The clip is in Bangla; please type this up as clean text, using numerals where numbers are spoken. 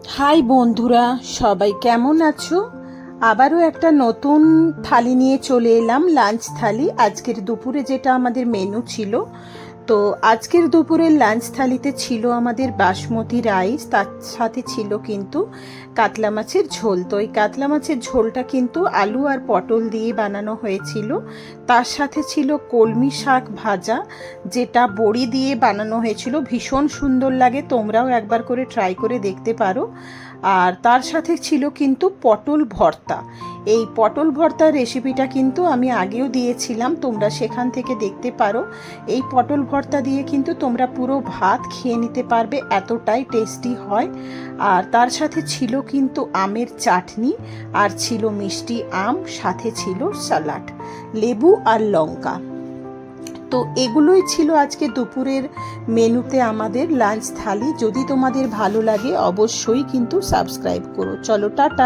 হাই বন্ধুরা, সবাই কেমন আছো? আবারও একটা নতুন থালি নিয়ে চলে এলাম, লাঞ্চ থালি। আজকের দুপুরে যেটা আমাদের মেনু ছিল, তো আজকের দুপুরের লাঞ্চ থালিতে ছিল আমাদের বাসমতি রাইস, তার সাথে ছিল কিন্তু কাতলা মাছের ঝোল। তো এই কাতলা মাছের ঝোলটা কিন্তু আলু আর পটল দিয়ে বানানো হয়েছিল। তার সাথে ছিল কলমি শাক ভাজা, যেটা বড়ি দিয়ে বানানো হয়েছিল। ভীষণ সুন্দর লাগে, তোমরাও একবার করে ট্রাই করে দেখতে পারো। আর তার সাথে ছিল কিন্তু পটল ভর্তা। এই পটল ভর্তার রেসিপিটা কিন্তু আমি আগেও দিয়েছিলাম, তোমরা সেখান থেকে দেখতে পারো। এই পটল ভর্তা দিয়ে কিন্তু তোমরা পুরো ভাত খেয়ে নিতে পারবে, এতটাই টেস্টি হয়। আর তার সাথে ছিল কিন্তু আমের চাটনি, আর ছিল মিষ্টি আম, সাথে ছিল স্যালাড, লেবু আর লঙ্কা। তো এগুলোই ছিল আজকে দুপুরের মেনুতে আমাদের লাঞ্চ থালি। যদি তোমাদের ভালো লাগে অবশ্যই কিন্তু সাবস্ক্রাইব করো। চলো, টাটা।